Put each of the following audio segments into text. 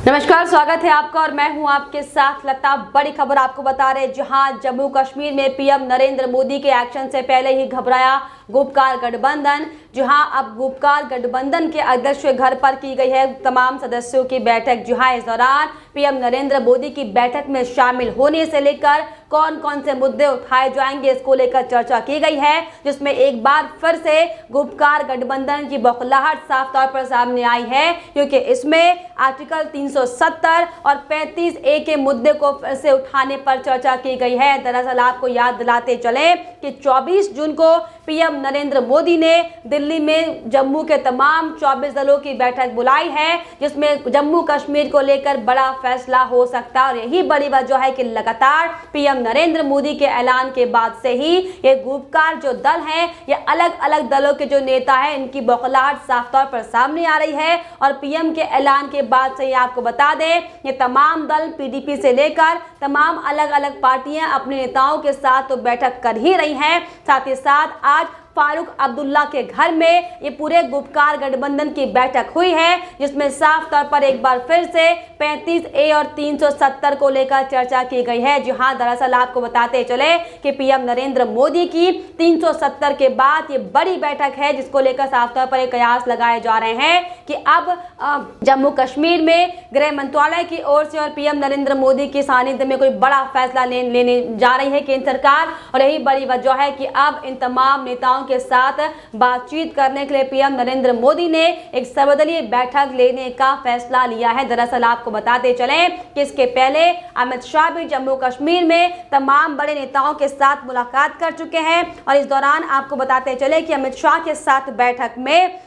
नमस्कार, स्वागत है आपका और मैं हूं आपके साथ लता। बड़ी खबर आपको बता रहे, जहां जम्मू कश्मीर में पीएम नरेंद्र मोदी के एक्शन से पहले ही घबराया गुपकार गठबंधन। जहां अब गुपकार गठबंधन के अध्यक्ष के घर पर की गई है तमाम सदस्यों की बैठक। जहां इस दौरान पीएम नरेंद्र मोदी की बैठक में शामिल होने से लेकर कौन कौन से मुद्दे उठाए जाएंगे, इसको लेकर चर्चा की गई है, जिसमें एक बार फिर से गुपकार गठबंधन की बौखलाहट साफ तौर पर सामने आई है, क्योंकि इसमें आर्टिकल 370 और 35A के मुद्दे को फिर से उठाने पर चर्चा की गई है। दरअसल आपको याद दिलाते चले कि 24 जून को पीएम नरेंद्र मोदी ने दिल्ली में जम्मू के तमाम 24 दलों की बैठक बुलाई है, जिसमें जम्मू कश्मीर को लेकर बड़ा फैसला हो सकता है। और यही बड़ी वजह है कि लगातार पीएम नरेंद्र मोदी के ऐलान के बाद से ही ये गुपकार जो दल हैं, ये अलग अलग दलों के जो नेता हैं, इनकी बौखलाहट साफ तौर पर सामने आ रही है। और पीएम के ऐलान के बाद से ही आपको बता दें, ये तमाम दल पीडीपी से लेकर तमाम अलग अलग पार्टियां अपने नेताओं के साथ तो बैठक कर ही रही हैं, साथ ही साथ आज फारूक अब्दुल्ला के घर में ये पूरे गुपकार गठबंधन की बैठक हुई है, जिसमें साफ तौर पर एक बार फिर से 35A और 370 को लेकर चर्चा की गई है। जहां दरअसल आपको बताते चले कि पीएम नरेंद्र मोदी की 370 के बाद ये बड़ी बैठक है, जिसको लेकर साफ तौर पर एक कयास लगाए जा रहे हैं कि अब जम्मू कश्मीर में गृह मंत्रालय की ओर से और पीएम नरेंद्र मोदी की सानिध्य में कोई बड़ा फैसला लेने जा रही है केंद्र सरकार। और यही बड़ी वजह है कि अब इन तमाम नेताओं के साथ बातचीत करने के लिए पीएम नरेंद्र मोदी ने एक सर्वदलीय बैठक लेने का फैसला लिया है। दरअसल आपको बताते चले कि इसके पहले अमित शाह भी जम्मू कश्मीर में तमाम बड़े नेताओं के साथ मुलाकात कर चुके हैं। और इस दौरान आपको बताते चले कि अमित शाह के साथ बैठक में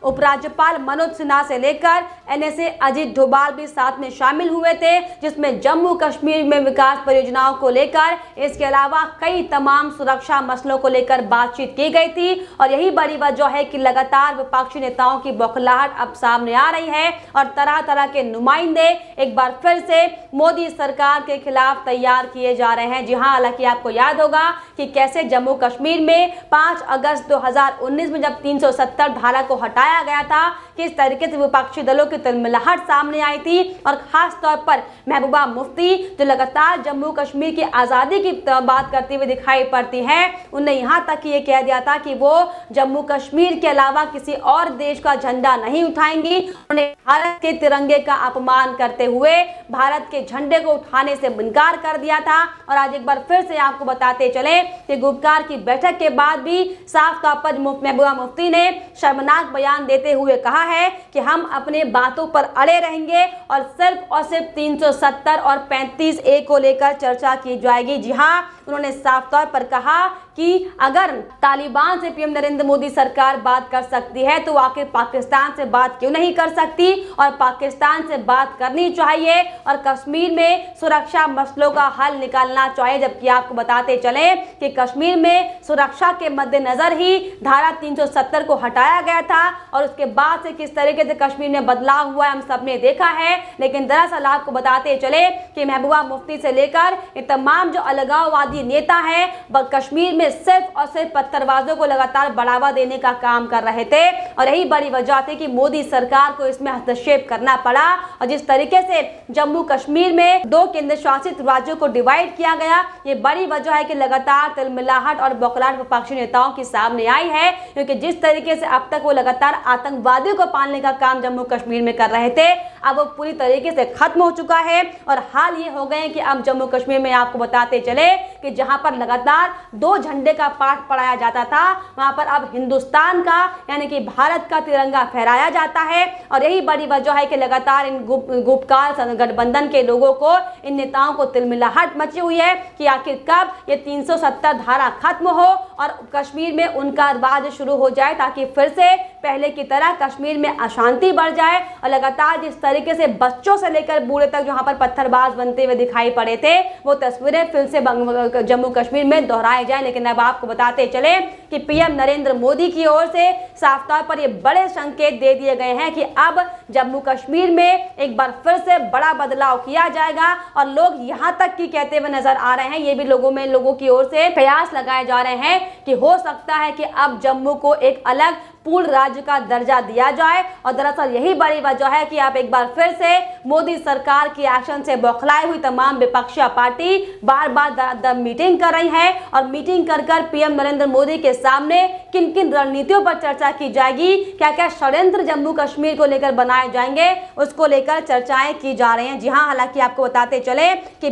उपराज्यपाल मनोज सिन्हा से लेकर NSA अजीत डोभाल भी साथ में शामिल हुए थे, जिसमें जम्मू कश्मीर में विकास परियोजनाओं को लेकर, इसके अलावा कई तमाम सुरक्षा मसलों को लेकर बातचीत की गई थी। और यही बड़ी वजह है कि लगातार विपक्षी नेताओं की बौखलाहट अब सामने आ रही है और तरह तरह के नुमाइंदे एक बार फिर से मोदी सरकार के खिलाफ तैयार किए जा रहे हैं। जी हाँ, हालांकि आपको याद होगा कि कैसे जम्मू कश्मीर में 5 अगस्त 2019 में जब 370 धारा को हटाया गया था, किस तरीके से विपक्षी दलों की तिलमिलाहट सामने आई थी। और खास तौर पर महबूबा मुफ्ती, जो लगातार जम्मू कश्मीर की आज़ादी की बात करती हुई दिखाई पड़ती है, उन्हें यहाँ तक ये कह दिया था कि वो जम्मू कश्मीर के अलावा किसी और देश का झंडा नहीं उठाएंगी। उन्होंने भारत के तिरंगे का अपमान करते हुए भारत के झंडे को उठाने से इनकार कर दिया था। और आज एक बार फिर से आपको बताते चले कि गुपकार की बैठक के बाद भी साफ तौर पर महबूबा मुफ्ती ने शर्मनाक बयान देते हुए कहा है कि हम अपने बातों पर अड़े रहेंगे और सिर्फ 370 और 35A को लेकर चर्चा की जाएगी। जी हाँ, उन्होंने साफ तौर पर कहा कि अगर तालिबान से पीएम नरेंद्र मोदी सरकार बात कर सकती है, तो आखिर पाकिस्तान से बात क्यों नहीं कर सकती। और पाकिस्तान से बात करनी चाहिए और कश्मीर में सुरक्षा मसलों का हल निकालना चाहिए। जबकि आपको बताते चले कि कश्मीर में सुरक्षा के मद्देनजर ही धारा 370 को हटाया गया था और उसके बाद से किस तरीके से कश्मीर में बदलाव हुआ है, हम सब ने देखा है। लेकिन दरअसल आपको बताते चले कि महबूबा मुफ्ती से लेकर ये तमाम जो अलगाववादी नेता हैं, कश्मीर में सिर्फ और सिर्फ पत्थरबाजों को लगातार बढ़ावा देने का काम कर रहे थे। और यही बड़ी वजह थी कि मोदी सरकार को इसमें हस्तक्षेप करना पड़ा। और जिस तरीके से जम्मू कश्मीर में 2 केंद्र शासित राज्यों को डिवाइड किया गया, ये बड़ी वजह है कि लगातार तिलमिलाहट और बौखलाहट विपक्षी नेताओं की सामने आई है, क्योंकि जिस तरीके से अब तक वो लगातार आतंकवादियों को पालने का काम जम्मू कश्मीर में कर रहे थे, अब वो पूरी तरीके से खत्म हो चुका है। और हाल ये हो गए कि अब जम्मू कश्मीर में आपको बताते चले कि जहां पर लगातार 2 झंडे का पाठ पढ़ाया जाता था, वहां पर अब हिंदुस्तान का यानी कि भारत का तिरंगा फहराया जाता है। और यही बड़ी वजह है कि लगातार इन गुपकार गठबंधन के लोगों को, इन नेताओं को तिलमिलाहट मची हुई है कि आखिर कब ये 370 धारा खत्म हो और कश्मीर में उनका राज शुरू हो जाए, ताकि फिर से पहले की तरह कश्मीर में अशांति बढ़ जाए। और लगातार जिस तरीके से बच्चों से लेकर बूढ़े तक जहां पर पत्थरबाज बनते हुए दिखाई पड़े थे, वो तस्वीरें फिर से जम्मू कश्मीर में दोहराए जाए। लेकिन अब आपको बताते चले कि पीएम नरेंद्र मोदी की ओर से साफ तौर पर ये बड़े संकेत दे दिए गए हैं कि अब जम्मू कश्मीर में एक बार फिर से बड़ा बदलाव किया जाएगा। और लोग यहाँ तक की कहते हुए नजर आ रहे हैं, ये भी लोगों की ओर से कयास लगाए जा रहे हैं कि हो सकता है कि अब जम्मू को एक अलग पूर्ण राज्य का दर्जा दिया जाए। और दरअसल यही बड़ी वजह है कि आप एक बार फिर से मोदी सरकार की एक्शन से बौखलाए हुई तमाम विपक्षी पार्टी बार बार मीटिंग कर रही है। और मीटिंग कर कर पीएम नरेंद्र मोदी के सामने किन किन रणनीतियों पर चर्चा की जाएगी, क्या क्या षड्यंत्र जम्मू कश्मीर को लेकर बनाए जाएंगे, उसको लेकर चर्चाएं की जा रही हैं। जी हाँ, हालांकि आपको बताते चले कि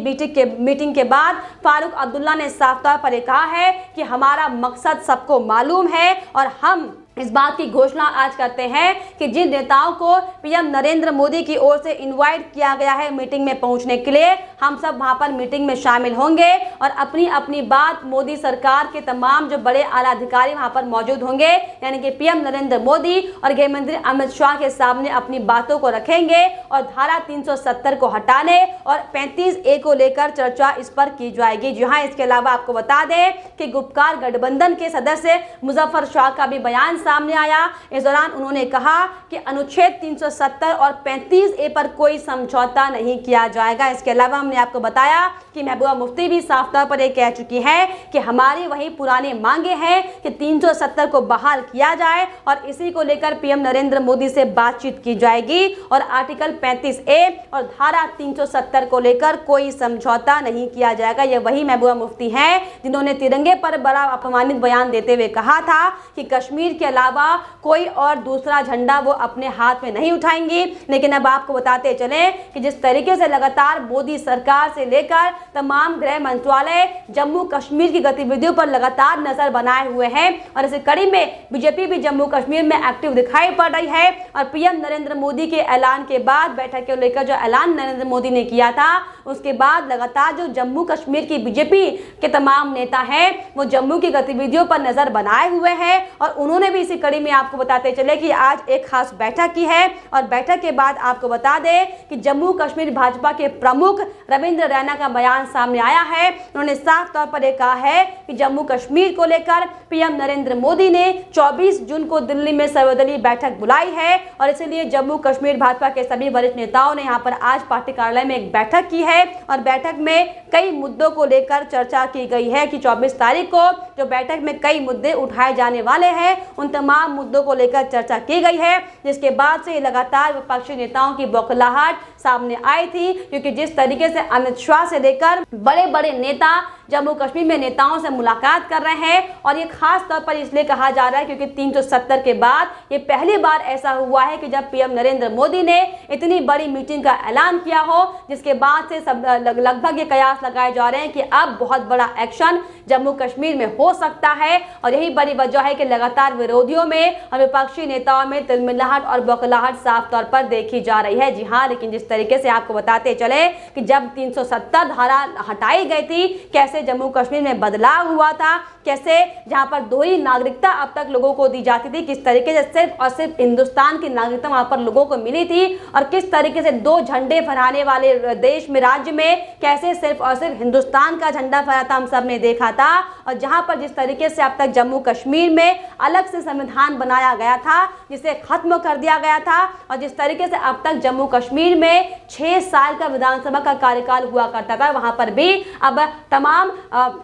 मीटिंग के बाद फारूक अब्दुल्ला ने साफ तौर पर कहा है कि हमारा मकसद सबको मालूम है और हम इस बात की घोषणा आज करते हैं कि जिन नेताओं को पीएम नरेंद्र मोदी की ओर से इनवाइट किया गया है मीटिंग में पहुंचने के लिए, हम सब वहां पर मीटिंग में शामिल होंगे और अपनी अपनी बात मोदी सरकार के तमाम जो बड़े आला अधिकारी वहां पर मौजूद होंगे, यानी कि पीएम नरेंद्र मोदी और गृह मंत्री अमित शाह के सामने अपनी बातों को रखेंगे और धारा 370 को हटाने और 35A को लेकर चर्चा इस पर की जाएगी। जी हाँ, इसके अलावा आपको बता दें कि गुपकार गठबंधन के सदस्य मुजफ्फर शाह का भी बयान सामने आया। इस दौरान उन्होंने कहा कि अनुच्छेद 370 और 35A पर कोई समझौता नहीं किया जाएगा। इसके अलावा हमने आपको बताया कि महबूबा मुफ्ती भी साफ तौर पर ये कह चुकी है कि हमारी वही पुरानी मांगे हैं कि 370 को बहाल किया जाए और इसी को लेकर पीएम नरेंद्र मोदी से बातचीत की जाएगी और आर्टिकल 35A और धारा 370 को लेकर कोई समझौता नहीं किया जाएगा। ये वही महबूबा मुफ्ती हैं जिन्होंने तिरंगे पर बड़ा अपमानित बयान देते हुए कहा था कि कश्मीर के अलावा कोई और दूसरा झंडा वो अपने हाथ में नहीं उठाएंगी। लेकिन अब आपको बताते चले कि जिस तरीके से लगातार मोदी सरकार से लेकर तमाम गृह मंत्रालय जम्मू कश्मीर की गतिविधियों पर लगातार नजर बनाए हुए हैं और इसी कड़ी में बीजेपी भी जम्मू कश्मीर में एक्टिव दिखाई पड़ रही है। और पीएम नरेंद्र मोदी के ऐलान के बाद, बैठक को लेकर जो ऐलान नरेंद्र मोदी ने किया था, उसके बाद लगातार जो जम्मू कश्मीर की बीजेपी के तमाम नेता हैं वो जम्मू की गतिविधियों पर नजर बनाए हुए हैं। और उन्होंने भी इसी कड़ी में आपको बताते चले कि आज एक खास बैठक की है और बैठक के बाद आपको बता दें कि जम्मू कश्मीर भाजपा के प्रमुख रविंद्र रैना का बयान सामने आया है। उन्होंने साफ तौर पर कहा है कि जम्मू कश्मीर को लेकर पीएम नरेंद्र मोदी ने 24 जून को दिल्ली में सर्वदलीय बैठक बुलाई है और इसलिए जम्मू कश्मीर भाजपा के सभी वरिष्ठ नेताओं ने यहां पर आज पार्टी कार्यालय में एक बैठक की है और बैठक में कई मुद्दों को लेकर चर्चा की गई है कि 24 तारीख को जो बैठक में कई मुद्दे उठाए जाने वाले हैं, उन तमाम मुद्दों को लेकर चर्चा की गई है, जिसके बाद से लगातार विपक्षी नेताओं की बौखलाहट सामने आई थी। क्योंकि जिस तरीके से अमित शाह से लेकर बड़े बड़े नेता जम्मू कश्मीर में नेताओं से मुलाकात कर रहे हैं और ये खास तौर पर इसलिए कहा जा रहा है क्योंकि 370 के बाद ये पहली बार ऐसा हुआ है कि जब पीएम नरेंद्र मोदी ने इतनी बड़ी मीटिंग का ऐलान किया हो, जिसके बाद से सब लगभग ये कयास लगाए जा रहे हैं कि अब बहुत बड़ा एक्शन जम्मू कश्मीर में हो सकता है। और यही बड़ी वजह है कि लगातार विरोधियों में और विपक्षी नेताओं में तिलमिलाहट और बौखलाहट साफ तौर पर देखी जा रही है। जी हाँ, लेकिन जिस तरीके से आपको बताते चले कि जब 370 धारा हटाई गई थी, कैसे जम्मू कश्मीर में बदलाव हुआ था, कैसे जहां पर दोहरी नागरिकता अब तक लोगों को दी जाती थी, किस तरीके से सिर्फ और सिर्फ हिंदुस्तान की नागरिकता वहां पर लोगों को मिली थी और किस तरीके से दो झंडे फहराने वाले देश में, राज्य में कैसे सिर्फ और सिर्फ हिंदुस्तान का झंडा फहराता हम सब ने देखा था। और जहां पर जिस तरीके से अब तक जम्मू कश्मीर में अलग से संविधान बनाया गया था, जिसे खत्म कर दिया गया था, और जिस तरीके से अब तक जम्मू कश्मीर में 6 साल का विधानसभा का कार्यकाल हुआ करता था, वहां पर भी अब तमाम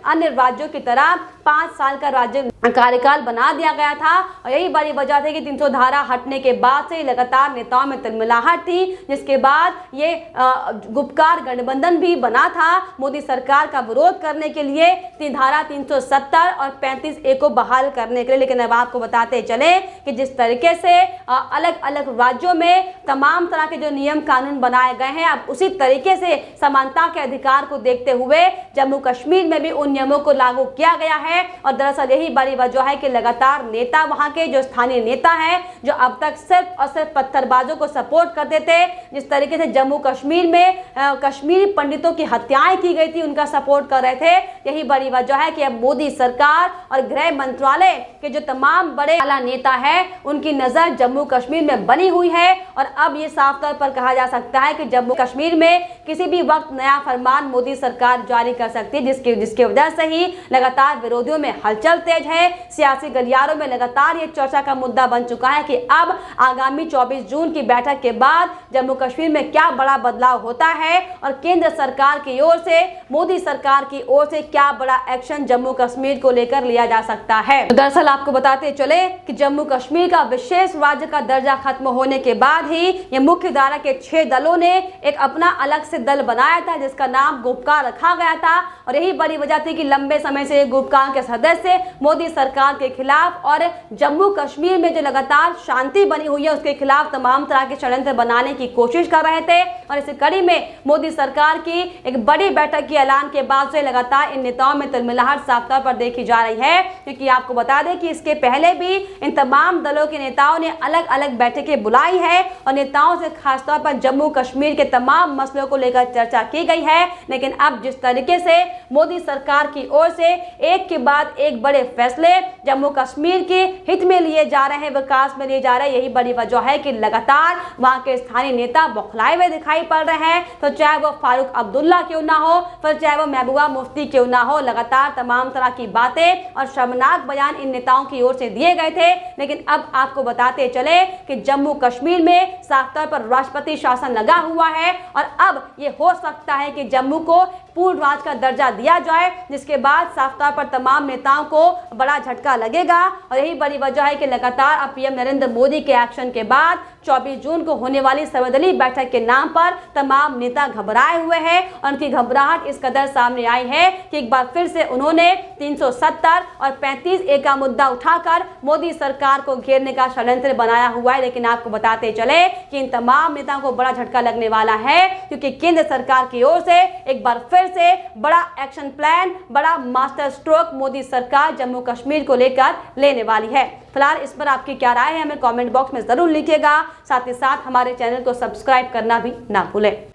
अन्य राज्यों की तरह 5 साल का राज्य कार्यकाल बना दिया गया था। और यही बड़ी वजह थी कि 300 धारा हटने के बाद से लगातार नेताओं में तिलमिलाहट थी, जिसके बाद ये गुपकार गठबंधन भी बना था मोदी सरकार का विरोध करने के लिए, धारा 370 और 35A को बहाल करने के लिए। लेकिन अब आपको बताते चले कि जिस तरीके से अलग अलग राज्यों में तमाम तरह के जो नियम कानून बनाए गए हैं, अब उसी तरीके से समानता के अधिकार को देखते हुए जम्मू कश्मीर में भी उन नियमों को लागू किया गया है। और दरअसल यही बड़ी वजह है कि लगातार नेता, वहां के जो स्थानीय नेता हैं, जो अब तक सिर्फ और सिर्फ पत्थरबाजों को सपोर्ट करते थे, जिस तरीके से जम्मू कश्मीर में कश्मीरी पंडितों की हत्याएं की गई थी, उनका सपोर्ट कर रहे थे। यही बड़ी वजह है कि अब मोदी सरकार और गृह मंत्रालय के जो तमाम बड़े आला नेता हैं, उनकी नजर जम्मू कश्मीर में बनी हुई है। और अब ये साफ तौर पर कहा जा सकता है कि जम्मू कश्मीर में किसी भी वक्त नया फरमान मोदी सरकार जारी कर सकती है, जिसकी वजह से ही लगातार विरोधियों में हलचल तेज है। में सियासी गलियारों में लगातार ये चर्चा का मुद्दा बन चुका है कि अब आगामी 24 जून की बैठक के बाद जम्मू कश्मीर में क्या बड़ा बदलाव होता है और केंद्र सरकार की ओर से, मोदी सरकार की ओर से क्या बड़ा एक्शन जम्मू कश्मीर को लेकर लिया जा सकता है। तो दरअसल आपको बताते चले कि जम्मू कश्मीर का विशेष राज्य का दर्जा खत्म होने के बाद ही ये मुख्य धारा के 6 दलों ने एक अपना अलग से दल बनाया था जिसका नाम गुपकार रखा गया था। और यही बड़ी वजह थी कि लंबे समय से गुपकार के सदस्य मोदी सरकार के खिलाफ और जम्मू कश्मीर में जो लगातार शांति बनी हुई है उसके खिलाफ तमाम तरह के षड्यंत्र बनाने की कोशिश कर रहे थे। और इस कड़ी में मोदी सरकार की एक बड़ी बैठक के ऐलान के बाद से लगातार इन नेताओं में तिलमिलाहट साफ तौर पर देखी जा रही है, क्योंकि आपको बता दें कि इसके पहले भी इन तमाम दलों के नेताओं ने अलग अलग बैठकें बुलाई है और नेताओं से खासतौर पर जम्मू कश्मीर के तमाम मसलों को लेकर चर्चा की गई है। लेकिन अब जिस तरीके से मोदी सरकार की ओर से एक के बाद एक बड़े फैसले जम्मू कश्मीर के हित में लिए जा रहे हैं, विकास में लिए जा रहे हैं, यही बड़ी वजह है कि लगातार वहां के स्थानीय नेता बौखलाए हुए दिखाई पड़ रहे हैं। तो चाहे वो फारूक अब्दुल्ला क्यों ना हो, फिर चाहे वो महबूबा मुफ्ती क्यों ना हो, लगातार तमाम तरह की बातें और शर्मनाक बयान इन नेताओं की ओर से दिए गए थे। लेकिन अब आपको बताते चले कि जम्मू कश्मीर में साफ तौर पर राष्ट्रपति शासन लगा हुआ है और अब ये हो सकता है कि जम्मू को पूर्ण राज्य का दर्जा दिया जाए, जिसके बाद साफ तौर पर तमाम नेताओं को बड़ा झटका लगेगा। और यही बड़ी वजह है कि लगातार अब पीएम नरेंद्र मोदी के एक्शन के बाद 24 जून को होने वाली सर्वदलीय बैठक के नाम पर तमाम नेता घबराए हुए हैं और उनकी घबराहट इस कदर सामने आई है कि एक बार फिर से उन्होंने 370 और 35A का मुद्दा उठाकर मोदी सरकार को घेरने का षड्यंत्र बनाया हुआ है। लेकिन आपको बताते चले कि इन तमाम नेताओं को बड़ा झटका लगने वाला है, क्योंकि केंद्र सरकार की ओर से एक बार फिर से बड़ा एक्शन प्लान, बड़ा मास्टर स्ट्रोक मोदी सरकार जम्मू कश्मीर को लेकर लेने वाली है। फिलहाल इस पर आपकी क्या राय है हमें कमेंट बॉक्स में जरूर लिखिएगा। साथ ही साथ हमारे चैनल को सब्सक्राइब करना भी ना भूलें।